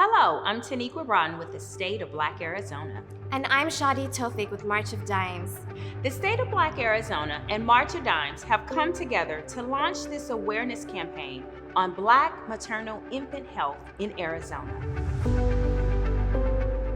Hello, I'm Taniqua Broughton with the State of Black Arizona. And I'm Shadi Tofik with March of Dimes. The State of Black Arizona and March of Dimes have come together to launch this awareness campaign on Black Maternal Infant Health in Arizona.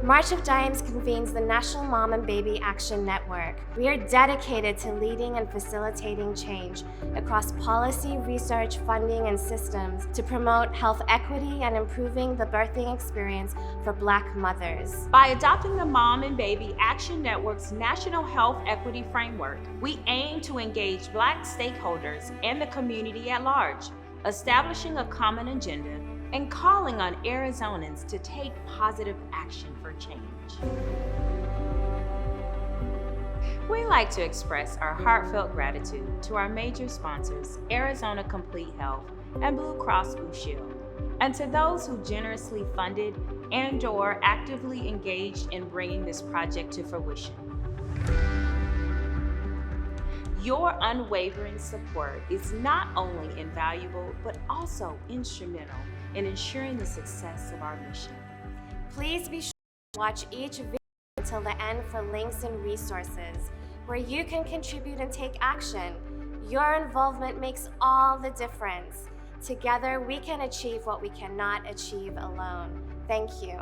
March of Dimes convenes the National Mom and Baby Action Network. We are dedicated to leading and facilitating change across policy, research, funding, and systems to promote health equity and improving the birthing experience for Black mothers. By adopting the Mom and Baby Action Network's National Health Equity Framework, we aim to engage Black stakeholders and the community at large, establishing a common agenda and calling on Arizonans to take positive action for change. We like to express our heartfelt gratitude to our major sponsors, Arizona Complete Health and Blue Cross Blue Shield, and to those who generously funded and/or actively engaged in bringing this project to fruition. Your unwavering support is not only invaluable, but also instrumental in ensuring the success of our mission. Please be sure to watch each video until the end for links and resources where you can contribute and take action. Your involvement makes all the difference. Together, we can achieve what we cannot achieve alone. Thank you.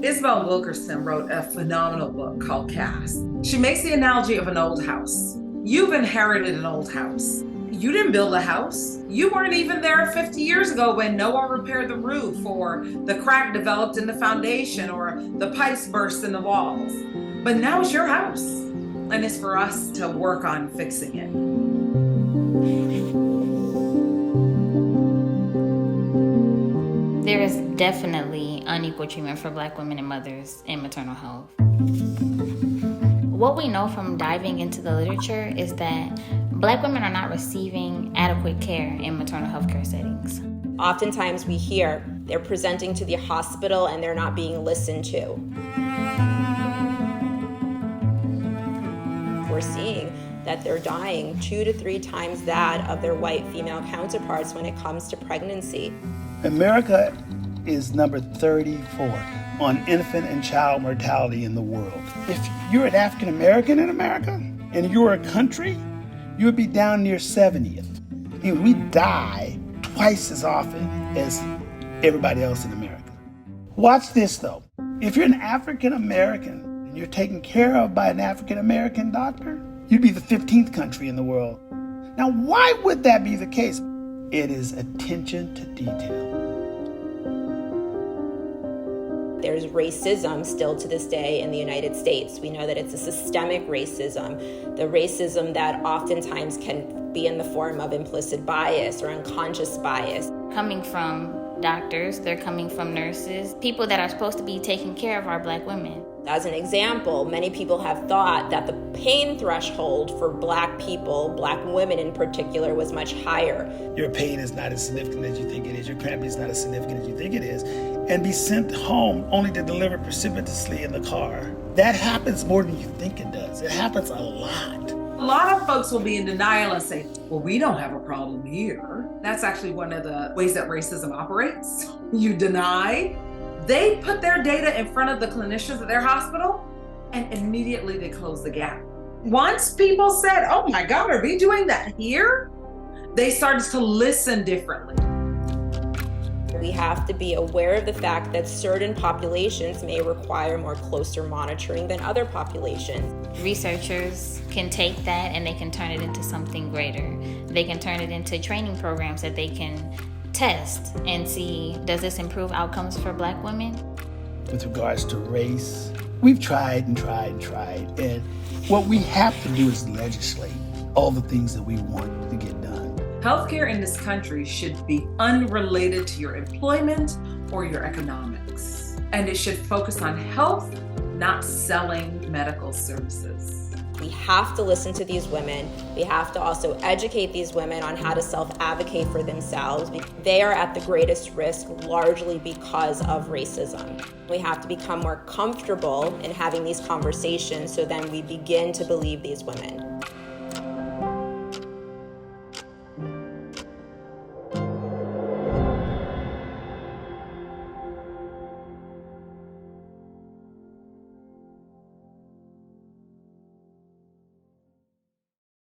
Isabel Wilkerson wrote a phenomenal book called Cast. She makes the analogy of an old house. You've inherited an old house. You didn't build a house. You weren't even there 50 years ago when no one repaired the roof or the crack developed in the foundation or the pipes burst in the walls. But now it's your house, and it's for us to work on fixing it. There is definitely unequal treatment for Black women and mothers in maternal health. What we know from diving into the literature is that Black women are not receiving adequate care in maternal health care settings. Oftentimes we hear they're presenting to the hospital and they're not being listened to. We're seeing that they're dying 2 to 3 times that of their white female counterparts when it comes to pregnancy. America is number 34 on infant and child mortality in the world. If you're an African American in America and you're a country, you would be down near 70th. We die twice as often as everybody else in America. Watch this though. If you're an African American and you're taken care of by an African American doctor, you'd be the 15th country in the world. Now, why would that be the case? It is attention to detail. There's racism still to this day in the United States. We know that it's a systemic racism, the racism that oftentimes can be in the form of implicit bias or unconscious bias. Coming from doctors, they're coming from nurses, people that are supposed to be taking care of our Black women. As an example, many people have thought that the pain threshold for Black people, Black women in particular, was much higher. Your pain is not as significant as you think it is. Your cramping is not as significant as you think it is. And be sent home only to deliver precipitously in the car. That happens more than you think it does. It happens a lot. A lot of folks will be in denial and say, well, we don't have a problem here. That's actually one of the ways that racism operates. You deny. They put their data in front of the clinicians at their hospital and immediately they close the gap. Once people said, oh my God, are we doing that here? They started to listen differently. We have to be aware of the fact that certain populations may require more closer monitoring than other populations. Researchers can take that and they can turn it into something greater. They can turn it into training programs that they can test and see, does this improve outcomes for Black women? With regards to race, we've tried and tried and tried. And what we have to do is legislate all the things that we want to get done. Healthcare in this country should be unrelated to your employment or your economics. And it should focus on health, not selling medical services. We have to listen to these women. We have to also educate these women on how to self-advocate for themselves. They are at the greatest risk largely because of racism. We have to become more comfortable in having these conversations so then we begin to believe these women.